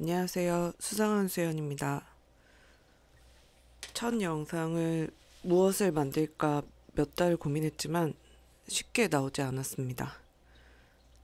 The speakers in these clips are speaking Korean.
안녕하세요. 수상한 수연입니다. 첫 영상을 무엇을 만들까 몇 달 고민했지만 쉽게 나오지 않았습니다.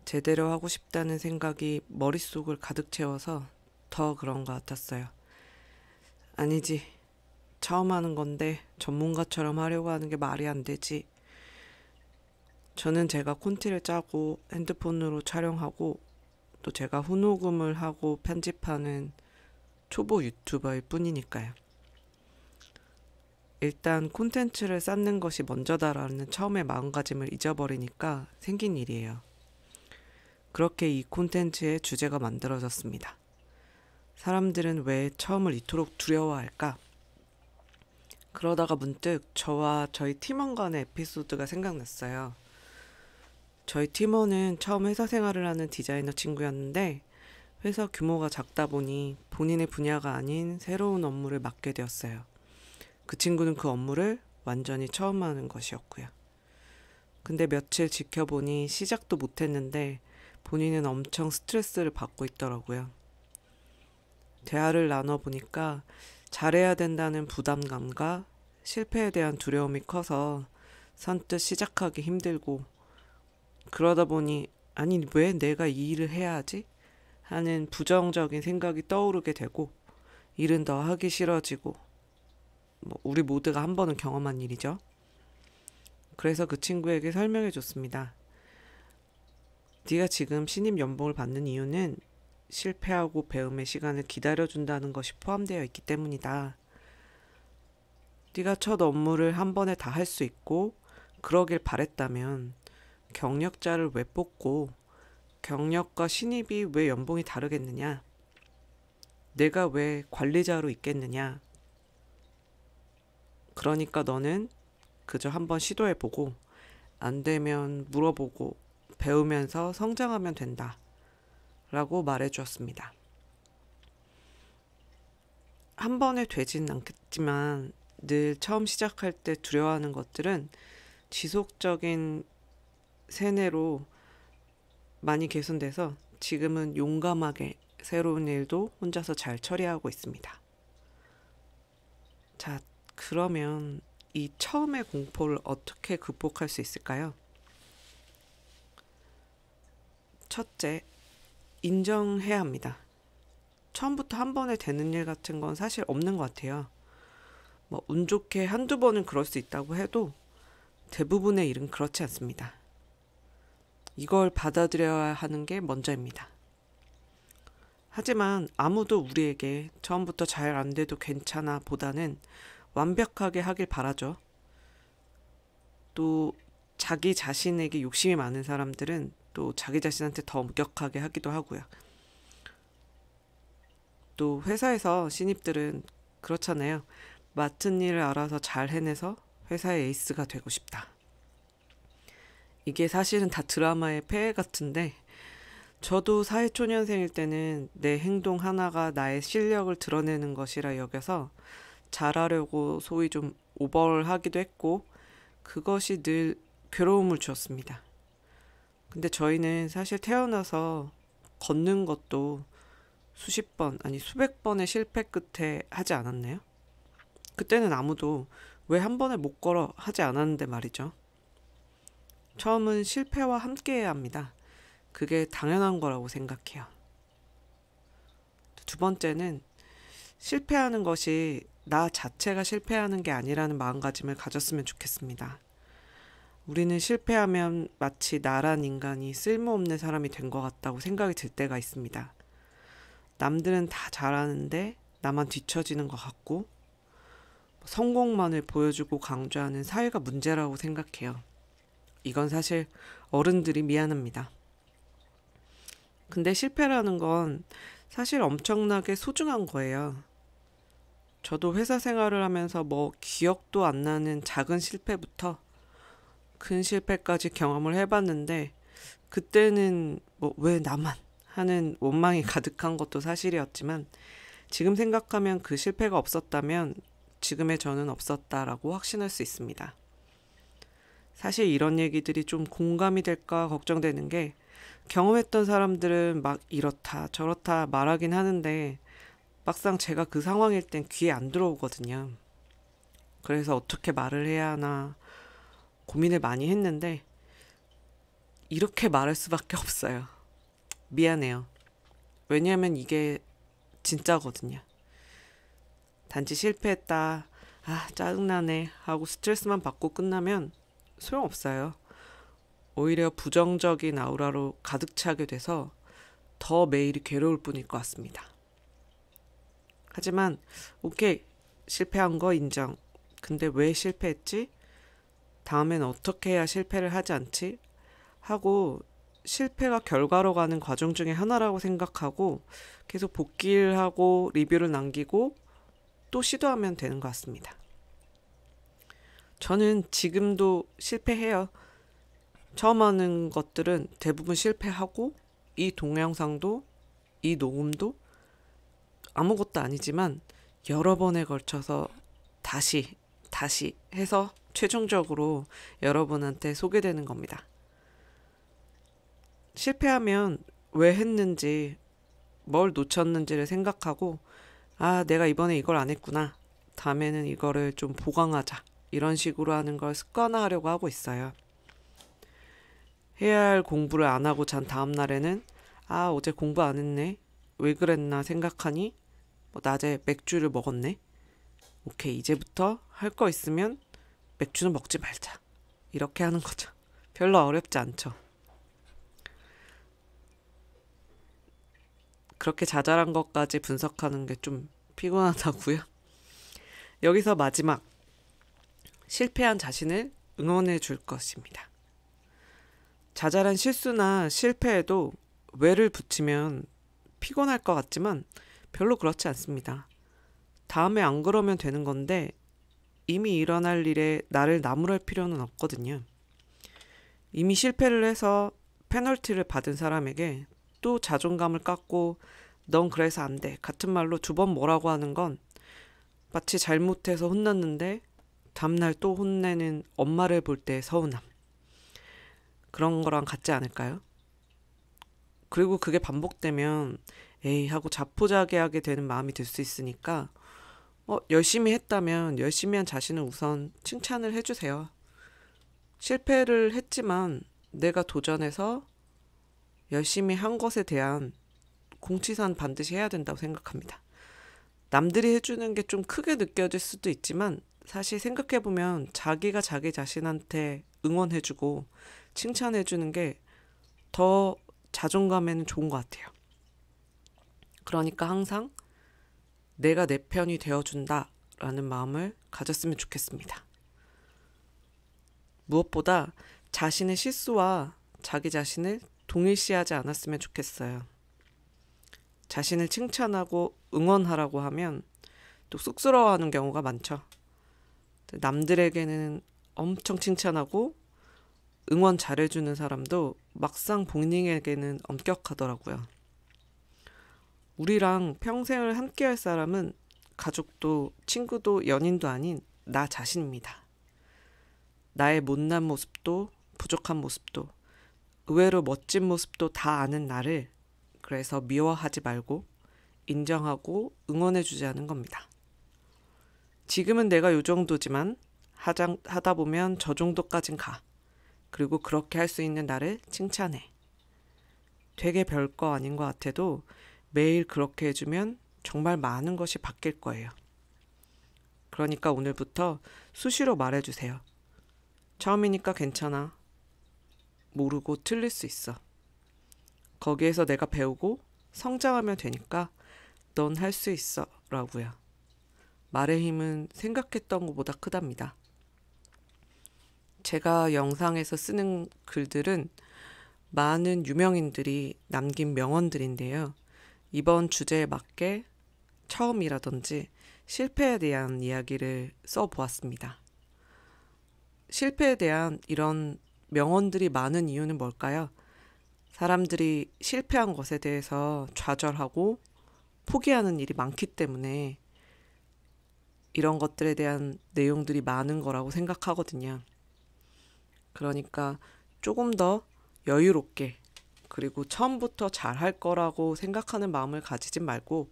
제대로 하고 싶다는 생각이 머릿속을 가득 채워서 더 그런 것 같았어요. 아니지. 처음 하는 건데 전문가처럼 하려고 하는 게 말이 안 되지. 저는 제가 콘티를 짜고 핸드폰으로 촬영하고 또 제가 후녹음을 하고 편집하는 초보 유튜버일 뿐이니까요. 일단 콘텐츠를 쌓는 것이 먼저다라는 처음의 마음가짐을 잊어버리니까 생긴 일이에요. 그렇게 이 콘텐츠의 주제가 만들어졌습니다. 사람들은 왜 처음을 이토록 두려워할까? 그러다가 문득 저와 저희 팀원 간의 에피소드가 생각났어요. 저희 팀원은 처음 회사 생활을 하는 디자이너 친구였는데 회사 규모가 작다 보니 본인의 분야가 아닌 새로운 업무를 맡게 되었어요. 그 친구는 그 업무를 완전히 처음 하는 것이었고요. 근데 며칠 지켜보니 시작도 못했는데 본인은 엄청 스트레스를 받고 있더라고요. 대화를 나눠보니까 잘해야 된다는 부담감과 실패에 대한 두려움이 커서 선뜻 시작하기 힘들고, 그러다 보니 아니 왜 내가 이 일을 해야 하지? 하는 부정적인 생각이 떠오르게 되고 일은 더 하기 싫어지고, 우리 모두가 한 번은 경험한 일이죠. 그래서 그 친구에게 설명해 줬습니다. 네가 지금 신입 연봉을 받는 이유는 실패하고 배움의 시간을 기다려준다는 것이 포함되어 있기 때문이다. 네가 첫 업무를 한 번에 다 할 수 있고 그러길 바랬다면 경력자를 왜 뽑고 경력과 신입이 왜 연봉이 다르겠느냐? 내가 왜 관리자로 있겠느냐? 그러니까 너는 그저 한번 시도해보고 안 되면 물어보고 배우면서 성장하면 된다 라고 말해주었습니다. 한 번에 되진 않겠지만 늘 처음 시작할 때 두려워하는 것들은 지속적인 세뇌로 많이 개선돼서 지금은 용감하게 새로운 일도 혼자서 잘 처리하고 있습니다. 자, 그러면 이 처음의 공포를 어떻게 극복할 수 있을까요? 첫째, 인정해야 합니다. 처음부터 한 번에 되는 일 같은 건 사실 없는 것 같아요. 운 좋게 한두 번은 그럴 수 있다고 해도 대부분의 일은 그렇지 않습니다. 이걸 받아들여야 하는 게 먼저입니다. 하지만 아무도 우리에게 처음부터 잘 안 돼도 괜찮아 보다는 완벽하게 하길 바라죠. 또 자기 자신에게 욕심이 많은 사람들은 또 자기 자신한테 더 엄격하게 하기도 하고요. 또 회사에서 신입들은 그렇잖아요. 맡은 일을 알아서 잘 해내서 회사의 에이스가 되고 싶다. 이게 사실은 다 드라마의 폐해 같은데, 저도 사회초년생일 때는 내 행동 하나가 나의 실력을 드러내는 것이라 여겨서 잘하려고 소위 좀 오버를 하기도 했고, 그것이 늘 괴로움을 주었습니다. 근데 저희는 사실 태어나서 걷는 것도 수십 번, 아니 수백 번의 실패 끝에 하지 않았나요? 그때는 아무도 왜 한 번에 못 걸어 하지 않았는데 말이죠. 처음은 실패와 함께 해야 합니다. 그게 당연한 거라고 생각해요. 두 번째는 실패하는 것이 나 자체가 실패하는 게 아니라는 마음가짐을 가졌으면 좋겠습니다. 우리는 실패하면 마치 나란 인간이 쓸모없는 사람이 된 것 같다고 생각이 들 때가 있습니다. 남들은 다 잘하는데 나만 뒤처지는 것 같고, 성공만을 보여주고 강조하는 사회가 문제라고 생각해요. 이건 사실 어른들이 미안합니다. 근데 실패라는 건 사실 엄청나게 소중한 거예요. 저도 회사 생활을 하면서 기억도 안 나는 작은 실패부터 큰 실패까지 경험을 해봤는데, 그때는 왜 나만 하는 원망이 가득한 것도 사실이었지만, 지금 생각하면 그 실패가 없었다면 지금의 저는 없었다라고 확신할 수 있습니다. 사실 이런 얘기들이 좀 공감이 될까 걱정되는 게 경험했던 사람들은 막 이렇다 저렇다 말하긴 하는데 막상 제가 그 상황일 땐 귀에 안 들어오거든요. 그래서 어떻게 말을 해야 하나 고민을 많이 했는데 이렇게 말할 수밖에 없어요. 미안해요. 왜냐하면 이게 진짜거든요. 단지 실패했다. 아, 짜증나네. 하고 스트레스만 받고 끝나면 소용없어요. 오히려 부정적인 아우라로 가득 차게 돼서 더 매일이 괴로울 뿐일 것 같습니다. 하지만, 오케이. 실패한 거 인정. 근데 왜 실패했지? 다음엔 어떻게 해야 실패를 하지 않지? 하고 실패가 결과로 가는 과정 중에 하나라고 생각하고 계속 복기를 하고 리뷰를 남기고 또 시도하면 되는 것 같습니다. 저는 지금도 실패해요. 처음 하는 것들은 대부분 실패하고 이 동영상도 이 녹음도 아무것도 아니지만 여러 번에 걸쳐서 다시 해서 최종적으로 여러분한테 소개되는 겁니다. 실패하면 왜 했는지 뭘 놓쳤는지를 생각하고 아, 내가 이번에 이걸 안 했구나. 다음에는 이거를 좀 보강하자. 이런 식으로 하는 걸 습관화하려고 하고 있어요. 해야 할 공부를 안 하고 잔 다음 날에는 아, 어제 공부 안 했네. 왜 그랬나 생각하니 낮에 맥주를 먹었네. 오케이, 이제부터 할 거 있으면 맥주는 먹지 말자. 이렇게 하는 거죠. 별로 어렵지 않죠. 그렇게 자잘한 것까지 분석하는 게 좀 피곤하다고요. 여기서 마지막, 실패한 자신을 응원해 줄 것입니다. 자잘한 실수나 실패에도 왜를 붙이면 피곤할 것 같지만 별로 그렇지 않습니다. 다음에 안 그러면 되는 건데 이미 일어날 일에 나를 나무랄 필요는 없거든요. 이미 실패를 해서 페널티를 받은 사람에게 또 자존감을 깎고 넌 그래서 안 돼. 같은 말로 2번 뭐라고 하는 건 마치 잘못해서 혼났는데 다음날 또 혼내는 엄마를 볼 때 서운함. 그런 거랑 같지 않을까요? 그리고 그게 반복되면 에이 하고 자포자기하게 되는 마음이 들 수 있으니까 열심히 했다면 열심히 한 자신을 우선 칭찬을 해주세요. 실패를 했지만 내가 도전해서 열심히 한 것에 대한 공치산 반드시 해야 된다고 생각합니다. 남들이 해주는 게 좀 크게 느껴질 수도 있지만 사실 생각해보면 자기가 자기 자신한테 응원해주고 칭찬해주는 게 더 자존감에는 좋은 것 같아요. 그러니까 항상 내가 내 편이 되어준다 라는 마음을 가졌으면 좋겠습니다. 무엇보다 자신의 실수와 자기 자신을 동일시하지 않았으면 좋겠어요. 자신을 칭찬하고 응원하라고 하면 또 쑥스러워하는 경우가 많죠. 남들에게는 엄청 칭찬하고 응원 잘해주는 사람도 막상 본인에게는 엄격하더라고요. 우리랑 평생을 함께할 사람은 가족도 친구도 연인도 아닌 나 자신입니다. 나의 못난 모습도 부족한 모습도 의외로 멋진 모습도 다 아는 나를 그래서 미워하지 말고 인정하고 응원해주자는 겁니다. 지금은 내가 요 정도지만 하다 보면 저 정도까진 가. 그리고 그렇게 할 수 있는 나를 칭찬해. 되게 별거 아닌 것 같아도 매일 그렇게 해주면 정말 많은 것이 바뀔 거예요. 그러니까 오늘부터 수시로 말해주세요. 처음이니까 괜찮아. 모르고 틀릴 수 있어. 거기에서 내가 배우고 성장하면 되니까 넌 할 수 있어 라고요. 말의 힘은 생각했던 것보다 크답니다. 제가 영상에서 쓰는 글들은 많은 유명인들이 남긴 명언들인데요. 이번 주제에 맞게 처음이라든지 실패에 대한 이야기를 써보았습니다. 실패에 대한 이런 명언들이 많은 이유는 뭘까요? 사람들이 실패한 것에 대해서 좌절하고 포기하는 일이 많기 때문에 이런 것들에 대한 내용들이 많은 거라고 생각하거든요. 그러니까 조금 더 여유롭게, 그리고 처음부터 잘할 거라고 생각하는 마음을 가지지 말고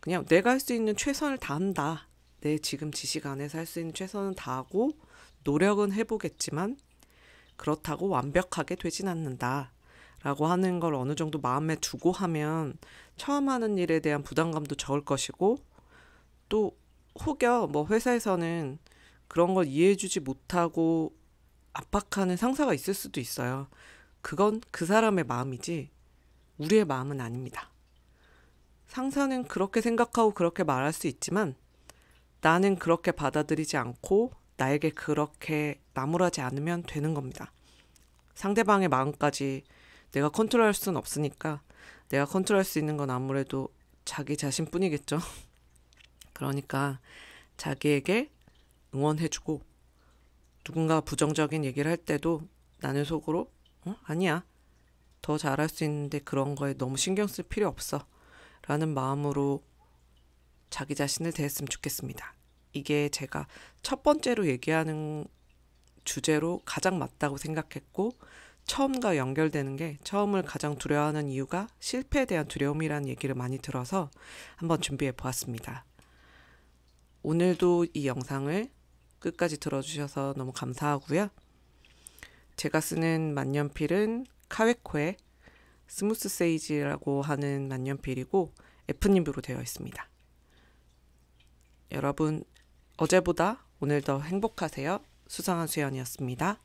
그냥 내가 할 수 있는 최선을 다한다. 내 지금 지식 안에서 할 수 있는 최선은 다하고 노력은 해보겠지만 그렇다고 완벽하게 되진 않는다. 라고 하는 걸 어느 정도 마음에 두고 하면 처음 하는 일에 대한 부담감도 적을 것이고, 또 혹여 뭐 회사에서는 그런 걸 이해해주지 못하고 압박하는 상사가 있을 수도 있어요. 그건 그 사람의 마음이지 우리의 마음은 아닙니다. 상사는 그렇게 생각하고 그렇게 말할 수 있지만 나는 그렇게 받아들이지 않고 나에게 그렇게 나무라지 않으면 되는 겁니다. 상대방의 마음까지 내가 컨트롤할 수는 없으니까 내가 컨트롤할 수 있는 건 아무래도 자기 자신뿐이겠죠. 그러니까 자기에게 응원해주고, 누군가 부정적인 얘기를 할 때도 나는 속으로 아니야, 더 잘할 수 있는데 그런 거에 너무 신경 쓸 필요 없어 라는 마음으로 자기 자신을 대했으면 좋겠습니다. 이게 제가 첫 번째로 얘기하는 주제로 가장 맞다고 생각했고, 처음과 연결되는 게, 처음을 가장 두려워하는 이유가 실패에 대한 두려움이라는 얘기를 많이 들어서 한번 준비해 보았습니다. 오늘도 이 영상을 끝까지 들어주셔서 너무 감사하고요. 제가 쓰는 만년필은 카웨코의 스무스 세이지라고 하는 만년필이고 F닙으로 되어 있습니다. 여러분, 어제보다 오늘 더 행복하세요. 수상한 수연이었습니다.